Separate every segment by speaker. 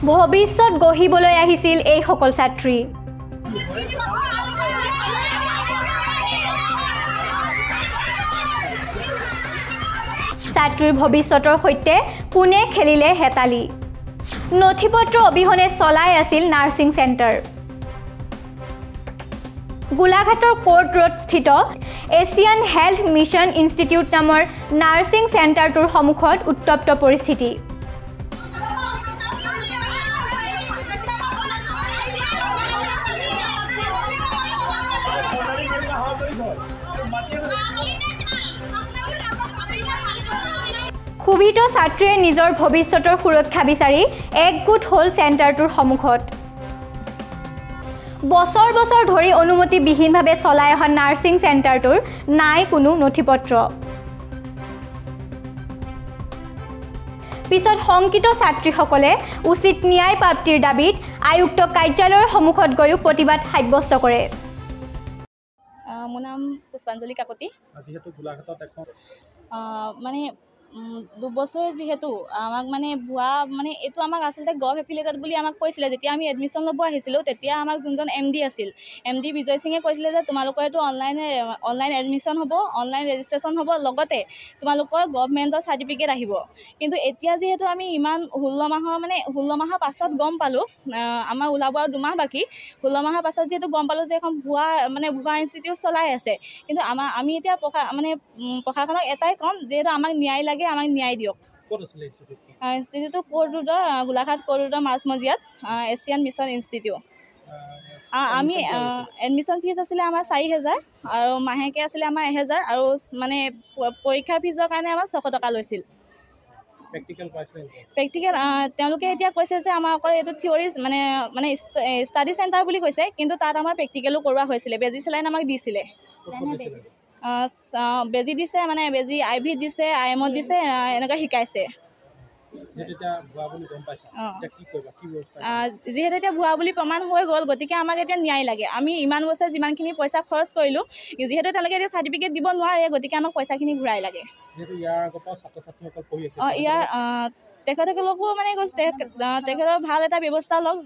Speaker 1: ভৱিষ্যত গঢ়িবলৈ আহিছিল এই সকল ছাত্ৰী। ছাত্ৰীৰ ভৱিষ্যতৰ সৈতে কোনে খেলিলে হেতালি। নথিপত্ৰ অবিহনে চলাই আছিল নাৰ্ছিং চেণ্টাৰ। গোলাঘাটৰ কোৰ্ট ৰোড স্থিত এছিয়ান হেল্থ মিছন ইনষ্টিটিউট নামৰ নাৰ্ছিং চেণ্টাৰটোৰ সন্মুখত উত্তপ্ত পৰিস্থিতি। ক্ষোভিত ছাত্ৰীয়ে নিজৰ ভৱিষ্যতৰ সুৰক্ষা বিচাৰি একগোট হ'ল চেণ্টাৰটোৰ সন্মুখত। বছৰ বছৰ ধৰি অনুমতিবিহীনভাৱে চলাই অহা নাৰ্ছিং চেণ্টাৰটোৰ নাই কোনো নথিপত্ৰ। পিছত শংকিত ছাত্ৰীসকলে উচিত ন্যায় প্ৰাপ্তিৰ দাবীত আয়ুক্ত কাৰ্যালয়ৰ সন্মুখত গৈও প্ৰতিবাদ সাব্যস্ত কৰে।
Speaker 2: মোৰ নাম পুষ্পাঞ্জলি কাকতি। মানে 2 বছৰ যিহেতু আমাক মানে ভুৱা মানে এইটো আমাক আচলতে গভ এফিলিয়েটেড বুলি আমাক কৈছিলে। যেতিয়া আমি এডমিশ্যন ল'ব আহিছিলোঁ তেতিয়া আমাক যোনজন MD আছিল, MD বিজয় সিঙে কৈছিলে যে তোমালোকৰ এইটো অনলাইন এডমিশ্যন হ'ব, অনলাইন ৰেজিষ্ট্ৰেশ্যন হ'ব, লগতে তোমালোকৰ গভমেণ্টৰ চাৰ্টিফিকেট আহিব। কিন্তু এতিয়া যিহেতু আমি ইমান 16 মাহৰ পাছত গম পালোঁ, আমাৰ ওলাব আৰু 2 মাহ বাকী, 16 মাহৰ পাছত যিহেতু গম পালোঁ যে এখন ভুৱা ইনষ্টিটিউট চলাই আছে। কিন্তু আমি এতিয়া প্ৰশাসনক এটাই ক'ম, যিহেতু আমাক ন্যায় লাগে, আমাক ন্যায় দিয়ক। ইনষ্টিটিউটটো কোৰ্ট ৰোডৰ, গোলাঘাট কোৰ্ট ৰোডৰ মাজমজিয়াত এছিয়ান মিছন ইনষ্টিটিউট। আমি এডমিশ্যন ফিজ আছিলে আমাৰ 4000 আৰু মাহেকে আছিলে আমাৰ 1000 আৰু মানে পৰীক্ষাৰ ফিজৰ কাৰণে আমাৰ 600 টকা লৈছিল। প্ৰেক্টিকেল তেওঁলোকে এতিয়া কৈছে যে আমাৰ অকল এইটো থিয়ৰী মানে ষ্টাডি চেণ্টাৰ বুলি কৈছে, কিন্তু তাত আমাৰ প্ৰেক্টিকেলো কৰোৱা হৈছিলে। বেজি চেলাইন আমাক দিছিলে, বেজি দিছে, মানে বেজি IV দিছে, IM দিছে, এনেকৈ শিকাইছে। যিহেতু এতিয়া ভুৱা বুলি প্ৰমাণ হৈ গ'ল, গতিকে আমাক এতিয়া ন্যায় লাগে। আমি ইমান বছৰ যিমানখিনি পইচা খৰচ কৰিলোঁ, যিহেতু তেওঁলোকে এতিয়া চাৰ্টিফিকেট দিব নোৱাৰে, গতিকে আমাক পইচাখিনি ঘূৰাই লাগে। তেখেতসকলকো মানে কৈছে তেখেতৰ ভাল এটা ব্যৱস্থা লওক।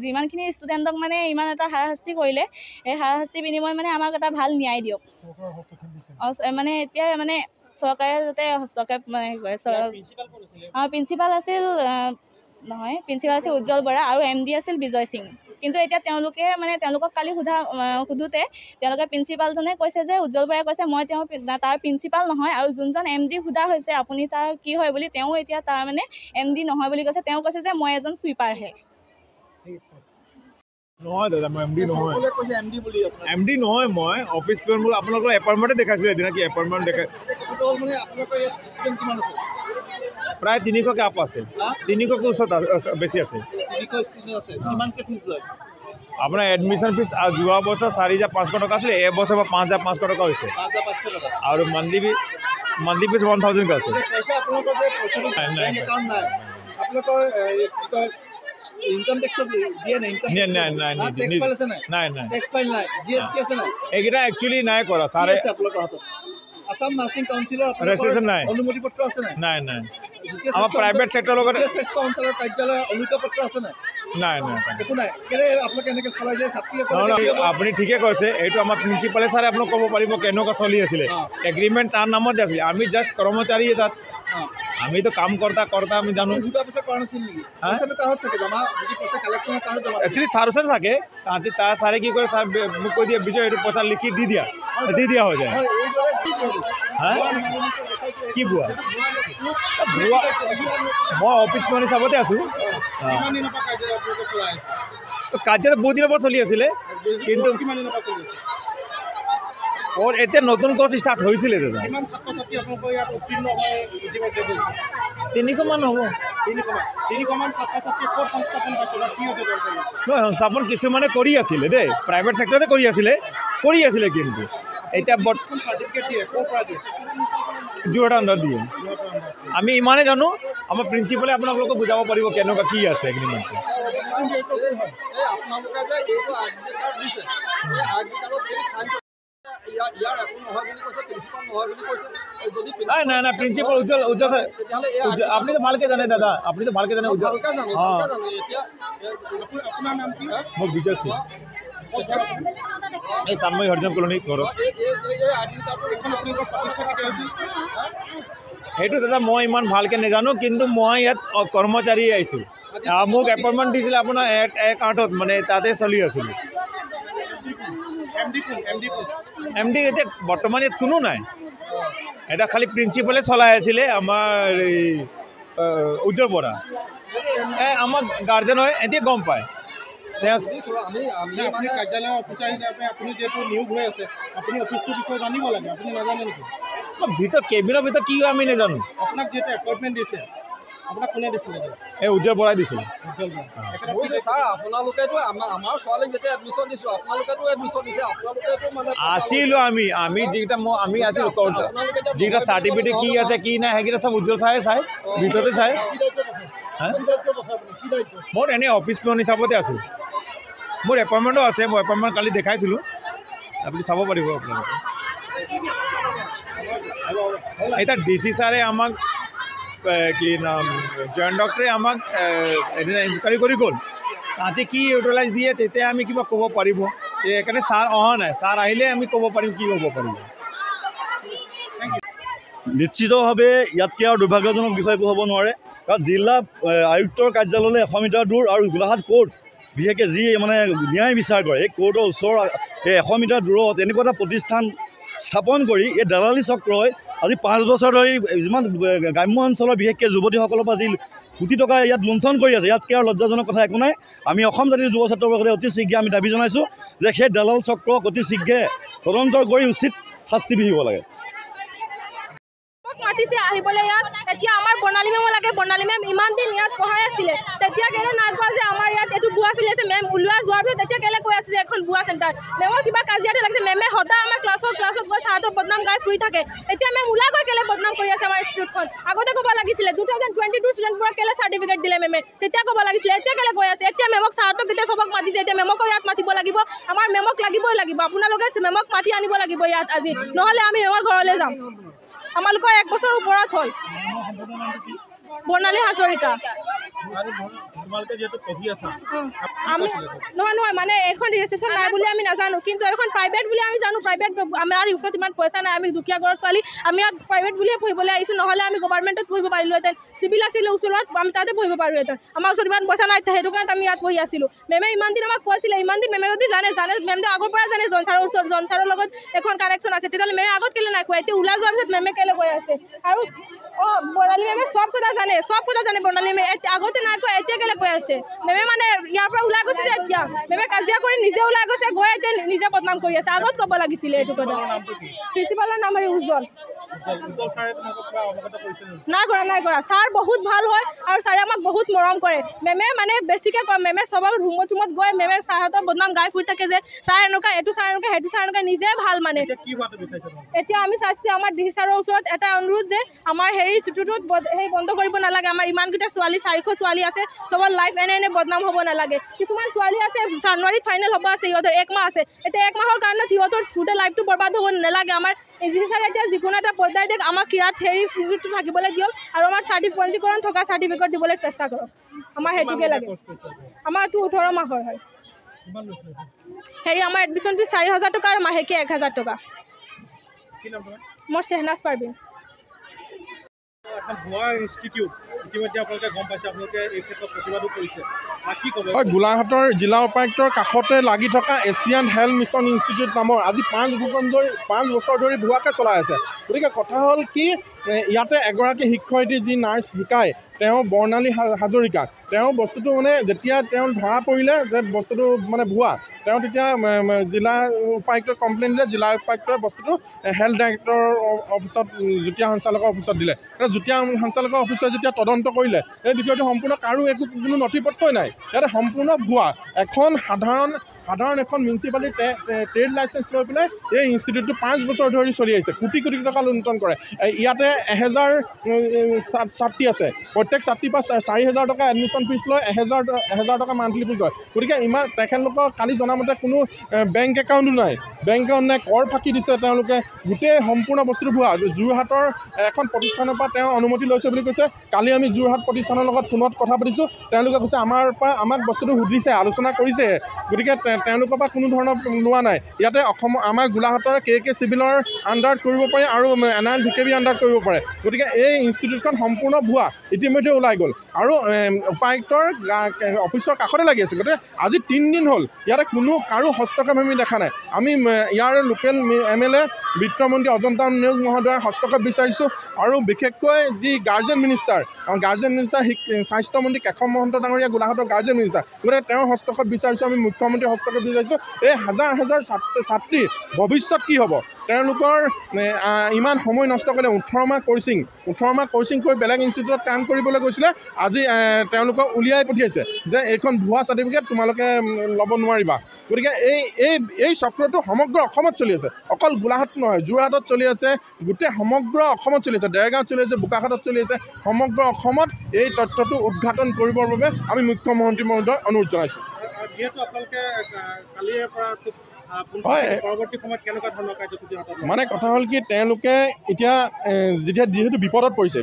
Speaker 2: যিমানখিনি ষ্টুডেণ্টক মানে ইমান এটা হাৰাশাস্তি কৰিলে, সেই হাৰাশাস্তিৰ বিনিময়ত মানে আমাক এটা ভাল ন্যায় দিয়ক। মানে এতিয়া মানে চৰকাৰে যাতে হস্তক্ষেপ কৰে। প্ৰিন্সিপাল আছিল উজ্জ্বল বৰা আৰু MD আছিল বিজয় সিং। কিন্তু এতিয়া তেওঁলোকক কালি সোধোতে তেওঁলোকে প্ৰিন্সিপালজনে কৈছে যে উজ্জ্বল বৰাই কৈছে মই তাৰ প্ৰিন্সিপাল নহয়, আৰু যোনজন MD সোধা হৈছে আপুনি তাৰ কি হয় বুলি, তেওঁ এতিয়া তাৰ মানে MD নহয় বুলি কৈছে। তেওঁ কৈছে যে মই এজন ছুইপাৰহে।
Speaker 3: নহয় দাদা, মই MD নহয়। MD নহয়, মই অফিচ পিয়ন। মোৰ আপোনালোকৰ এপইণ্টমেণ্টে দেখাইছিলে এদিনা। কি এপইণ্টমেণ্ট দেখাই? প্ৰায় 300কে আপ আছে, 300কে ওচৰত বেছি আছে। আপোনাৰ এডমিশ্যন ফিজ যোৱা বছৰ 4500 টকা আছিলে, এবছৰ 5500 টকা হৈছে। আৰু মান্থলি ফিজ 1000 আছে।
Speaker 4: ইনকাম টেক্স দিয়ে নাই?
Speaker 3: এইকেইটা একচুৱেলি নাই কৰা ছাৰে।
Speaker 4: আসাম নাৰ্ছিং কাউন্সিলৰ
Speaker 3: ৰেজিষ্ট্ৰেশ্যন নাই,
Speaker 4: অনুমতি পত্ৰ আছে নাই?
Speaker 3: নাই। আমাৰ প্ৰাইভেট চেক্টৰৰ লগত
Speaker 4: স্বাস্থ্য অঞ্চলৰ কাৰ্যালয়ৰ অনুমতি পত্ৰ আছে নাই?
Speaker 3: নাই।
Speaker 4: একো নাই। আপোনালোকে এনেকৈ চলাই যায় ছাত্ৰী?
Speaker 3: আপুনি ঠিকে কৈছে। এইটো আমাৰ প্ৰিন্সিপালে ছাৰে আপোনাক ক'ব পাৰিব কেনেকুৱা চলি আছিলে। এগ্ৰিমেণ্ট তাৰ নামতে আছিলে, আমি জাষ্ট কৰ্মচাৰী। তাত আমিতো কাম কৰ্তা আমি জানো। একচুৱেলি ছাৰ ওচৰত থাকে, তাহাঁতি তাৰ ছাৰে কি কৰে, ছাৰ মোক কৈ দিয়ে বিজয় এইটো পইচা লিখি দি দিয়া হৈ যায়। কি ভুৱা? মই অফিচ পিয়ন হিচাপতে আছোঁ। কাৰ্যত বহুত দিনৰ পৰা চলি আছিলে, কিন্তু এতিয়া নতুন কোৰ্চ ষ্টাৰ্ট হৈছিলে দাদা। 300 মান হ'ব। সংস্থাপন কিছুমানে কৰি আছিলে দেই, প্ৰাইভেট চেক্টৰতে কৰি আছিলে, কিন্তু এতিয়া যোৰহাট আণ্ডাৰ দিয়ে। আমি ইমানেই জানো, আমাৰ প্ৰিন্সিপালে আপোনালোকক বুজাব পাৰিব কেনেকুৱা কি আছে এগ্ৰিমেণ্টটো।
Speaker 5: ইয়াৰ একো নহয় বুলি কৈছে, প্ৰিন্সিপাল নহয় বুলি কৈছে। যদি
Speaker 3: নাই নাই প্ৰিন্সিপাল উজ্জ্বল স্যার, আপনি তো ভালকে জানে দাদা, আপনি তো ভালকে জানে উজ্জ্বল।
Speaker 5: এতিয়া
Speaker 4: আপোনাৰ নাম কি?
Speaker 3: মই বিজয় সিং, এই চানময় হৰিজন কলনী ঘৰ। সেইটো দাদা মই ইমান ভালকৈ নাজানো, কিন্তু মই ইয়াত কৰ্মচাৰী আহিছোঁ। মোক এপইণ্টমেণ্ট দিছিলে আপোনাৰ 1/8 মানে তাতে চলি আছিলোঁ। MD এতিয়া বৰ্তমান ইয়াত কোনো নাই, এটা খালি প্ৰিন্সিপালে চলাই আছিলে আমাৰ এই উজ্জ্বল বৰা। আমাৰ গাৰ্জেন হয়, এতিয়া গম পায়।
Speaker 4: আপুনি কাৰ্যালয়ৰ অফিচাৰ হিচাপে আপুনি যিহেতু নিয়োগ হৈ আছে, আপুনি অফিচটোৰ বিষয়ে জানিব লাগে, আপুনি নাজানে নেকি?
Speaker 3: ভিতৰত কেবিনৰ ভিতৰত কি হয় আমি নাজানো।
Speaker 4: আপোনাক যিহেতু এপইণ্টমেণ্ট দিছে, আপোনাক কোনে দিছিলে?
Speaker 3: এই উজ্জ্বল বৰাই দিছিলে।
Speaker 5: ছাৰ আপোনালোকেতো আমাৰ ছোৱালীক যেতিয়া এডমিশ্যন দিছোঁ, আপোনালোকেতো এডমিশ্যন দিছে, আপোনালোকেতো মানে
Speaker 3: আছিলোঁ আমি যিকেইটা আমি আছিলোঁ, যিকেইটা চাৰ্টিফিকেট কি আছে কি নাই সেইকেইটা চব উজ্জ্বল চাই ভিতৰতে চাই। মোৰ এনেই অফিচ পিয়ন হিচাপতে আছোঁ, মোৰ এপইণ্টমেণ্টো আছে, মই এপইণ্টমেণ্ট কালি দেখাইছিলোঁ, আপুনি চাব পাৰিব আপোনালোকে। এতিয়া DC ছাৰে আমাক কি নাম জইণ্ট ডক্টৰে আমাক এদিন ইনকুৱাৰী কৰি গ'ল, তাহাঁতে কি ইউটিলাইজ দিয়ে তেতিয়া আমি কিবা ক'ব পাৰিব। সেইকাৰণে ছাৰ অহা নাই, ছাৰ আহিলে আমি ক'ব পাৰিম কি ক'ব পাৰিব।
Speaker 6: নিশ্চিতভাৱে ইয়াতকৈ আৰু দুৰ্ভাগ্যজনক বিষয় একো হ'ব নোৱাৰে, কাৰণ জিলা আয়ুক্তৰ কাৰ্যালয়লৈ 100 মিটাৰ দূৰ আৰু গোলাঘাট কোৰ্ট বিশেষকৈ যি মানে ন্যায় বিচাৰ কৰে, এই কোৰ্টৰ ওচৰৰ এই 100 মিটাৰ দূৰত এনেকুৱা এটা প্ৰতিষ্ঠান স্থাপন কৰি এই দালালী চক্ৰই আজি 5 বছৰ ধৰি যিমান গ্ৰাম্য অঞ্চলৰ বিশেষকৈ যুৱতীসকলৰ পৰা যি কোটি টকা ইয়াত লুণ্ঠন কৰি আছে, ইয়াতকৈ আৰু লজ্জাজনক কথা একো নাই। আমি অসম জাতিৰ যুৱ ছাত্ৰৰ পক্ষে অতি শীঘ্ৰে আমি দাবী জনাইছোঁ যে সেই দালাল চক্ৰক অতি শীঘ্ৰে তদন্ত কৰি উচিত শাস্তি বিহিব লাগে।
Speaker 7: মাতিছে আহিবলৈ ইয়াত, এতিয়া আমাৰ বৰ্ণালী মেমো লাগে। বৰ্ণালী মেম ইমান দিন ইয়াত পঢ়াই আছিলে, তেতিয়া কেলে নাই কোৱা যে আমাৰ ইয়াত এইটো ভুৱা চলি আছে। মেম ওলোৱা যোৱাৰ পিছত তেতিয়া কেলে কৈ আছে যে এখন ভুৱা চেণ্টাৰ। মেমৰ কিবা কাজিয়াতে লাগিছে। মেমে সদায় আমাৰ ক্লাছত গৈ ছাৰহঁতৰ বদনাম গাই ফুৰি থাকে। এতিয়া মেম ওলাই গৈ কেলে বদনাম কৰি আছে আমাৰ ইনষ্টিটিউটখন। আগতে ক'ব লাগিছিলে 2022 ষ্টুডেণ্টবোৰক কেলে চাৰ্টিফিকেট দিলে মেমে, তেতিয়া ক'ব লাগিছিলে। এতিয়া কেলে কৈ আছে? এতিয়া মেমক ছাৰহঁতক তেতিয়া চবক মাতিছে, এতিয়া মেমকো ইয়াত মাতিব লাগিব। আমাৰ মেমক লাগিবই লাগিব, আপোনালোকে মেমক মাতি আনিব লাগিব ইয়াত আজি, নহ'লে আমি মেমৰ ঘৰলৈ যাম। আমালোকৰ 1 বছৰৰ ওপৰত হ'ল। বৰ্ণালী হাজৰিকা। আমি নহয় মানে এইখন ৰেজিষ্ট্ৰেশ্যন নাই বুলি আমি নাজানো, কিন্তু এইখন প্ৰাইভেট বুলি আমি জানো। প্ৰাইভেট আমাৰ ওচৰত ইমান পইচা নাই, আমি দুখীয়া ঘৰৰ ছোৱালী, আমি ইয়াত প্ৰাইভেট বুলিয়ে পঢ়িবলৈ আহিছোঁ। নহ'লে আমি গভৰ্ণমেণ্টত পঢ়িব পাৰিলোহেঁতেন, চিভিল আছিলোঁ ওচৰত, আমি তাতে পঢ়িব পাৰিলোহেঁতেন। আমাৰ ওচৰত ইমান পইচা নাই, সেইটো কাৰণে আমি ইয়াত পঢ়ি আছিলোঁ। মেমে ইমান দিন আমাক কৈছিলে, ইমান দিন মেমে যদি জানে মেমটো আগৰ পৰা জানে জন ছাৰৰ ওচৰত, জন ছাৰৰ লগত এখন কানেকশ্যন আছে, তেতিয়াহ'লে মেমে আগত কেলে নাই কোৱা? এতিয়া ওলাই যোৱাৰ পিছত মেমে কেলে কৈ আছে? আৰু বৰ্ণালী মেমে চব কথা জানে বৰ্ণালী মেমে আগতে নাই কোৱা, এতিয়া কেলে কৈ আছে? মেমে মানে ইয়াৰ পৰা ওলাই গৈছে যে এতিয়া মেমে কাজিয়া কৰি নিজে ওলাই গৈছে, গৈ এতিয়া নিজে বদনাম কৰি আছে। আগত ক'ব লাগিছিলে এইটো কথা। প্ৰিন্সিপালৰ নাম হয় উজ্জ্বল। নাই কৰা। ছাৰ বহুত ভাল হয় আৰু ছাৰে আমাক বহুত মৰম কৰে। মেমে মানে বেছিকৈ কয়, মেমে চবৰ ৰুমত গৈ মেমে ছাৰহঁতৰ বদনাম গাই ফুৰি থাকে যে ছাৰ এনেকুৱা, এইটো ছাৰ এনেকুৱা, সেইটো ছাৰ এনেকুৱা, নিজে ভাল মানে। এতিয়া আমি চাইছোঁ আমাৰ DC ছাৰৰ ওচৰত এটা অনুৰোধ যে আমাৰ ইনষ্টিটিউটত বন্ধ কৰিব নালাগে। আমাৰ ইমানকেইটা ছোৱালী, 400 ছোৱালী আছে, চবৰ লাইফ এনে বদনাম হ'ব নালাগে। কিছুমান ছোৱালী আছে জানুৱাৰীত ফাইনেল হ'ব আছে, সিহঁতৰ 1 মাহ আছে। এতিয়া 1 মাহৰ কাৰণে সিহঁতৰ গোটেই লাইফটো বৰবাদ হ'ব নালাগে। আমাৰ DC ছাৰে এতিয়া যিকোনো এটা পৰ্যায় দিয়ক, আমাক ইয়াত ইনষ্টিটিউটটো থাকিবলৈ দিয়ক আৰু আমাৰ পঞ্জীকৰণ থকা চাৰ্টিফিকেট দিবলৈ চেষ্টা কৰক। আমাৰ সেইটোকে লাগে। আমাৰটো 18 মাহৰ হয়। আমাৰ এডমিশ্যন ফিজ 4000 টকা আৰু মাহেকীয়া 1000 টকা। মোৰ চেহনাজ পাৰবিন।
Speaker 4: গোলাঘাটৰ জিলা উপায়ুক্তৰ কাষতে লাগি থকা এছিয়ান হেল্থ মিছন ইনষ্টিটিউট নামৰ আজি 5 বছৰ ধৰি ভুৱাকৈ চলাই আছে। গতিকে কথা হ'ল কি, ইয়াতে এগৰাকী শিক্ষয়িত্ৰী যি নাৰ্ছ শিকায়, তেওঁ বৰ্ণালী হাজৰিকা, তেওঁ বস্তুটো মানে যেতিয়া তেওঁ ধৰা পৰিলে যে বস্তুটো মানে ভুৱা, তেওঁ তেতিয়া জিলা উপায়ুক্তক কমপ্লেইন দিলে। জিলা উপায়ুক্তই বস্তুটো হেল্থ ডাইৰেক্টৰৰ অফিচত, যুটীয়া সঞ্চালকৰ অফিচত দিলে। যুটীয়া সঞ্চালকৰ অফিচত যেতিয়া তদন্ত কৰিলে, এই বিষয়টো সম্পূৰ্ণ কোনো নথিপত্ৰই নাই, ইয়াতে সম্পূৰ্ণ ভুৱা। এখন সাধাৰণ এখন মিউনিচিপালিটি ট্ৰেড লাইচেঞ্চ লৈ পেলাই এই ইনষ্টিটিউটটো 5 বছৰ ধৰি চলি আহিছে। কোটি টকা লুণ্ঠন কৰে। ইয়াতে 1000 ছাত্ৰী আছে, প্ৰত্যেক ছাত্ৰীৰ পৰা 4000 টকা এডমিশ্যন ফিজ লয়, 1000 টকা মান্থলি ফিজ লয়। গতিকে তেখেতলোকৰ কালি জনামতে কোনো বেংক একাউণ্টো নাই। বেংকে অন্যায় কৰ ফাঁকি দিছে তেওঁলোকে গোটেই সম্পূৰ্ণ বস্তুটো ভুৱা যোৰহাটৰ এখন প্ৰতিষ্ঠানৰ পৰা তেওঁ অনুমতি লৈছে বুলি কৈছে কালি আমি যোৰহাট প্ৰতিষ্ঠানৰ লগত ফোনত কথা পাতিছোঁ তেওঁলোকে কৈছে আমাক বস্তুটো সুধিছে আলোচনা কৰিছে গতিকে তেওঁলোকৰ পৰা কোনো ধৰণৰ লোৱা নাই ইয়াতে আমাৰ গোলাঘাটৰ কে চিভিলৰ আণ্ডাৰত কৰিব পাৰে আৰু NIL VKB আণ্ডাৰত কৰিব পাৰে গতিকে এই ইনষ্টিটিউটখন সম্পূৰ্ণ ভুৱা ইতিমধ্যে ওলাই গ'ল আৰু উপায়ুক্তৰ অফিচৰ কাষতে লাগি আছে গতিকে আজি 3 দিন হ'ল ইয়াতে কোনো কাৰো হস্তক্ষেপ আমি দেখা নাই আমি ইয়াৰ লোকেল MLA বিত্তমন্ত্ৰী অজন্তা নিয়োগ মহোদয়ৰ হস্তক্ষেপ বিচাৰিছোঁ আৰু বিশেষকৈ যি গাৰ্জেন মিনিষ্টাৰ স্বাস্থ্যমন্ত্ৰী কেশৱ মহন্ত ডাঙৰীয়া গোলাঘাটৰ গাৰ্জেন মিনিষ্টাৰ গতিকে তেওঁৰ হস্তক্ষেপ বিচাৰিছোঁ আমি মুখ্যমন্ত্ৰীৰ হস্তক্ষেপ বিচাৰিছোঁ এই হাজাৰ ছাত্ৰী ভৱিষ্যত কি হ'ব তেওঁলোকৰ ইমান সময় নষ্ট কৰিলে 18 মাহ কোচিং কৰি বেলেগ ইনষ্টিটিউটত কাম কৰিবলৈ গৈছিলে আজি তেওঁলোকক উলিয়াই পঠিয়াইছে যে এইখন ভুৱা চাৰ্টিফিকেট তোমালোকে ল'ব নোৱাৰিবা গতিকে এই চক্ৰটো সমগ্ৰ অসমত চলি আছে অকল গোলাঘাট নহয় যোৰহাটত চলি আছে গোটেই সমগ্ৰ অসমত চলি আছে দেৰগাঁৱত চলি আছে বোকাখাটত চলি আছে সমগ্ৰ অসমত এই তথ্যটো উদ্ঘাটন কৰিবৰ বাবে আমি মুখ্যমন্ত্ৰী মহোদয়ক অনুৰোধ জনাইছোঁ
Speaker 8: যিহেতু আপোনালোকে কালিৰে পৰা পৰৱৰ্তী সময়ত কেনেকুৱা ধৰণৰ কাৰ্যসূচী
Speaker 4: মানে কথা হ'ল কি তেওঁলোকে এতিয়া যিহেতু বিপদত পৰিছে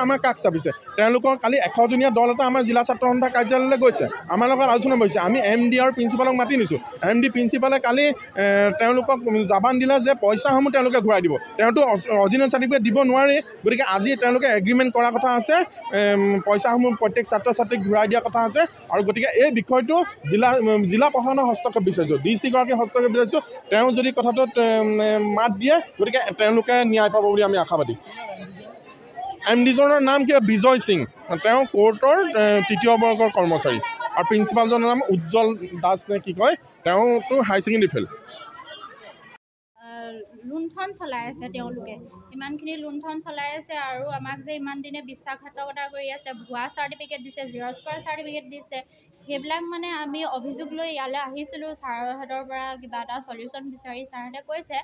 Speaker 4: আমাৰ কাষ চাপিছে তেওঁলোকৰ কালি 100জনীয়া দল এটা আমাৰ জিলা ছাত্ৰ সন্থাৰ কাৰ্যালয়লৈ গৈছে আমাৰ লগত আলোচনা কৰিছে আমি MD আৰু প্ৰিন্সিপালক মাতি নিছোঁ MD প্ৰিন্সিপালে কালি তেওঁলোকক জাবান দিলে যে পইচাসমূহ তেওঁলোকে ঘূৰাই দিব তেওঁতো অৰিজিনেল চাৰ্টিফিকেট দিব নোৱাৰে গতিকে আজি তেওঁলোকে এগ্ৰিমেণ্ট কৰাৰ কথা আছে পইচাসমূহ প্ৰত্যেক ছাত্ৰ ছাত্ৰীক ঘূৰাই দিয়াৰ কথা আছে আৰু গতিকে এই বিষয়টো জিলা প্ৰশাসনৰ হস্তক্ষেপ বিচাৰিছোঁ DC গৰাকীৰ হস্তক্ষেপ বিচাৰিছোঁ তেওঁ যদি কথাটোত মাত দিয়ে গতিকে তেওঁলোকে ন্যায় পাব বুলি আমি আশাবাদী MDজনৰ নাম কিবা বিজয় সিং তেওঁ কোৰ্টৰ 3য় বৰ্গৰ কৰ্মচাৰী আৰু প্ৰিন্সিপালজনৰ নাম উজ্জ্বল দাস নে কি কয় তেওঁতো হাই ছেকেণ্ডেৰী ফেল
Speaker 9: লুণ্ঠন চলাই আছে তেওঁলোকে ইমানখিনি লুণ্ঠন চলাই আছে আৰু আমাক যে ইমান দিনে বিশ্বাসঘাতকতা কৰি আছে ভুৱা চাৰ্টিফিকেট দিছে জিৰক্স কৰা চাৰ্টিফিকেট দিছে সেইবিলাক মানে আমি অভিযোগ লৈ ইয়ালৈ আহিছিলোঁ ছাৰহঁতৰ পৰা কিবা এটা সলিউশ্যন বিচাৰি ছাৰহঁতে কৈছে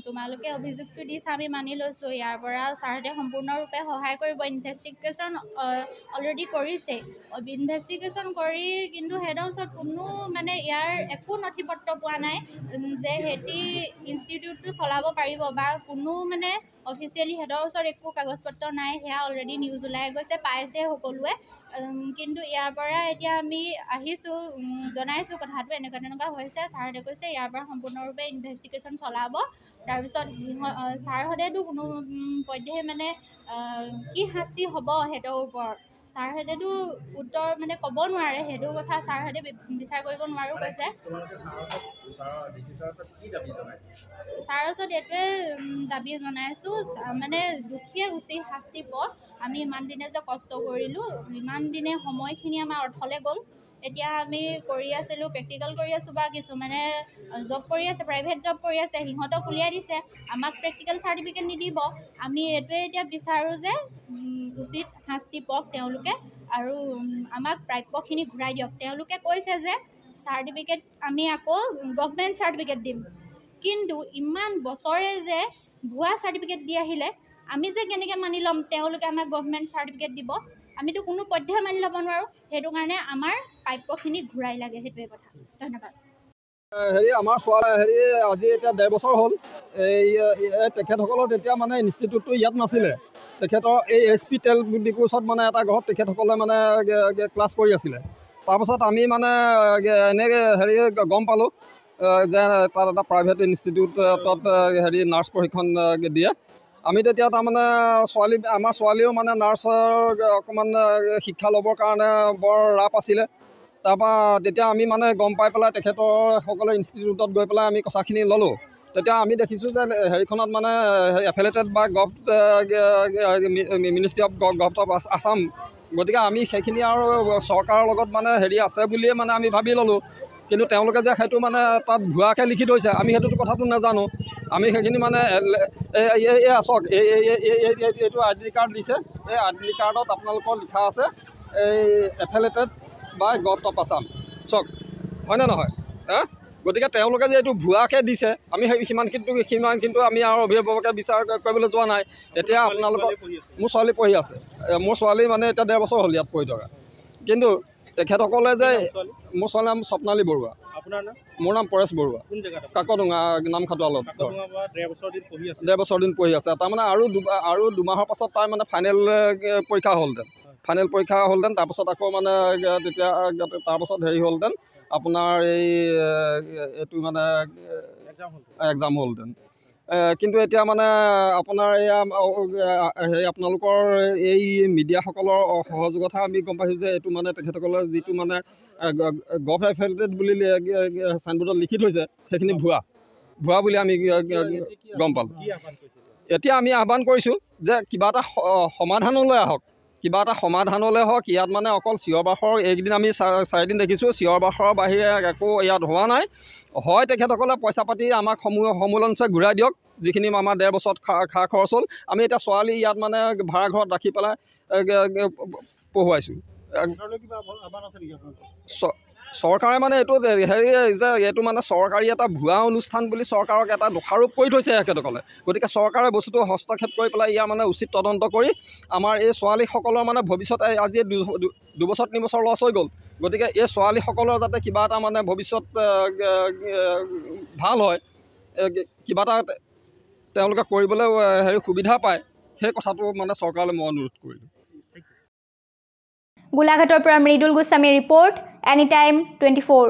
Speaker 9: তোমালোকে অভিযোগটো দিছা আমি মানি লৈছোঁ ইয়াৰ পৰা ছাৰহঁতে সম্পূৰ্ণৰূপে সহায় কৰিব ইনভেষ্টিগেশ্যন অলৰেডি কৰিছে ইনভেষ্টিগেশ্যন কৰি কিন্তু সিহঁতৰ ওচৰত কোনো মানে ইয়াৰ একো নথি পত্ৰ পোৱা নাই যে সিহঁতি ইনষ্টিটিউটটো চলাব পাৰিব বা কোনো মানে অফিচিয়েলি সিহঁতৰ ওচৰত একো কাগজ পত্ৰ নাই সেয়া অলৰেডি নিউজ ওলাই গৈছে পাইছে সকলোৱে কিন্তু ইয়াৰ পৰা এতিয়া আমি আহিছোঁ জনাইছোঁ কথাটো এনেকুৱা হৈছে ছাৰহঁতে কৈছে ইয়াৰ পৰা সম্পূৰ্ণৰূপে ইনভেষ্টিগেশ্যন চলাব তাৰপিছত ছাৰহঁতেতো কোনো পধ্যে মানে কি শাস্তি হ'ব সিহঁতৰ ওপৰত ছাৰহঁতেতো উত্তৰ মানে ক'ব নোৱাৰে সেইটো কথা ছাৰহঁতে বিচাৰ কৰিব নোৱাৰোঁ কৈছে ছাৰৰ ওচৰত এইটোৱে দাবী জনাইছোঁ মানে দুখীয়ে উচিত শাস্তি পাওক আমি ইমান দিনে যে কষ্ট কৰিলোঁ ইমান দিনে সময়খিনি আমাৰ অৰ্থলৈ গ'ল এতিয়া আমি কৰি আছিলোঁ প্ৰেক্টিকেল কৰি আছোঁ বা কিছুমানে জব কৰি আছে প্ৰাইভেট জব কৰি আছে সিহঁতক উলিয়াই দিছে আমাক প্ৰেক্টিকেল চাৰ্টিফিকেট নিদিব আমি এইটোৱে এতিয়া বিচাৰোঁ যে উচিত শাস্তি পাওক তেওঁলোকে আৰু আমাক প্ৰাপ্যখিনি ঘূৰাই দিয়ক তেওঁলোকে কৈছে যে চাৰ্টিফিকেট আমি আকৌ গভৰ্ণমেণ্ট চাৰ্টিফিকেট দিম কিন্তু ইমান বছৰে যে ভুৱা চাৰ্টিফিকেট দি আহিলে আমি যে কেনেকৈ মানি ল'ম তেওঁলোকে আমাক গভৰ্ণমেণ্ট চাৰ্টিফিকেট দিব আমিতো কোনো পধ্যে মানি ল'ব নোৱাৰোঁ সেইটো কাৰণে আমাৰ প্ৰাপ্যখিনি ঘূৰাই লাগে সেইটোৱে কথা ধন্যবাদ
Speaker 5: আমাৰ ছোৱালী আজি এতিয়া 1.5 বছৰ হ'ল এই তেখেতসকলৰ তেতিয়া মানে ইনষ্টিটিউটটো ইয়াত নাছিলে তেখেতৰ এই SP তেল ডিপুৰ ওচৰত মানে এটা ঘৰত তেখেতসকলে মানে ক্লাছ কৰি আছিলে তাৰপাছত আমি মানে এনেকৈ গম পালোঁ যে তাত এটা প্ৰাইভেট ইনষ্টিটিউটত নাৰ্ছ প্ৰশিক্ষণ দিয়ে আমি তেতিয়া তাৰমানে আমাৰ ছোৱালীও মানে নাৰ্ছৰ অকণমান শিক্ষা ল'বৰ কাৰণে বৰ ৰাপ আছিলে তাৰপৰা তেতিয়া আমি মানে গম পাই পেলাই তেখেতৰ সকলো ইনষ্টিটিউটত গৈ পেলাই আমি কথাখিনি ল'লোঁ তেতিয়া আমি দেখিছোঁ যে হেৰিখনত মানে এফিলেটেড বা ministry of government of Assam গতিকে আমি সেইখিনি আৰু চৰকাৰৰ লগত মানে আছে বুলিয়ে মানে আমি ভাবি ল'লোঁ কিন্তু তেওঁলোকে যে সেইটো মানে তাত ভুৱাকৈ লিখি থৈছে আমি সেইটোতো কথাটো নাজানো আমি সেইখিনি মানে চাওক এইটো ID কাৰ্ড দিছে এই ID কাৰ্ডত আপোনালোকৰ লিখা আছে এই affiliated by government of Assam চাওক হয়নে নহয় গতিকে তেওঁলোকে যে এইটো ভুৱাকৈ দিছে আমি সিমান কিন্তু আমি আৰু অভিভাৱকে বিচাৰ কৰিবলৈ যোৱা নাই এতিয়া আপোনালোকৰ মোৰ ছোৱালী পঢ়ি আছে মোৰ ছোৱালী মানে এতিয়া 1.5 বছৰ হ'ল ইয়াত পঢ়ি থকা কিন্তু তেখেতসকলে যে মোৰ ছোৱালীৰ নাম স্বপ্নালী বৰুৱা,
Speaker 8: আপোনাৰ নাম?
Speaker 5: মোৰ নাম পৰেশ বৰুৱা,
Speaker 8: কোন জেগাত?
Speaker 5: কাকডোঙা নামখাটোৱালত।
Speaker 8: 1.5 বছৰ দিন পঢ়ি আছে।
Speaker 5: 1.5 বছৰ দিন পঢ়ি আছে। তাৰমানে আৰু 2 মাহৰ পাছত তাই মানে ফাইনেল পৰীক্ষা হ'লহেঁতেন। ফাইনেল পৰীক্ষা হ'লহেঁতেন, তাৰপাছত আকৌ মানে তেতিয়া তাৰপাছত হেৰি হ'লহেঁতেন আপোনাৰ এইটো মানে এক্সাম হ'লহেঁতেন। কিন্তু এতিয়া মানে আপোনাৰ এয়া হেৰি আপোনালোকৰ এই মিডিয়াসকলৰ সহযোগতহে আমি গম পাইছোঁ যে এইটো মানে তেখেতসকলে যিটো মানে গভ এফিলিয়েটেড বুলি চাইনবোৰ্ডত লিখি থৈছে সেইখিনি ভুৱা বুলি আমি গম পালোঁ। এতিয়া আমি আহ্বান কৰিছোঁ যে কিবা এটা সমাধানলৈ আহক, কিবা এটা সমাধানলৈ হওক। ইয়াত মানে অকল চিঞৰ বাখৰ এইকেইদিন আমি 4 দিন দেখিছোঁ, চিঞৰ বাখৰৰ বাহিৰে একো ইয়াত হোৱা নাই। হয় তেখেতসকলে পইচা পাতি আমাক সমূলঞ্চে ঘূৰাই দিয়ক, যিখিনি আমাৰ 1.5 বছৰত খা খৰচ হ'ল। আমি এতিয়া ছোৱালী ইয়াত মানে ভাড়া ঘৰত ৰাখি পেলাই পঢ়ুৱাইছোঁ। চৰকাৰে মানে এইটো হেৰি যে এইটো মানে চৰকাৰী এটা ভুৱা অনুষ্ঠান বুলি চৰকাৰক এটা দোষাৰোপ কৰি থৈছে তেখেতসকলে। গতিকে চৰকাৰে বস্তুটো হস্তক্ষেপ কৰি পেলাই ইয়াৰ মানে উচিত তদন্ত কৰি আমাৰ এই ছোৱালীসকলৰ মানে ভৱিষ্যতে আজি 2 বছৰ 3 বছৰ লছ হৈ গ'ল। গতিকে এই ছোৱালীসকলৰ যাতে কিবা এটা মানে ভৱিষ্যত ভাল হয়, কিবা এটা তেওঁলোকে কৰিবলৈ হেৰি সুবিধা পায়, সেই কথাটো মানে চৰকাৰলৈ মই অনুৰোধ কৰিলোঁ।
Speaker 1: গোলাঘাটৰ পৰা মৃদুল গোস্বামীৰ ৰিপৰ্ট, এনিটাইম 24।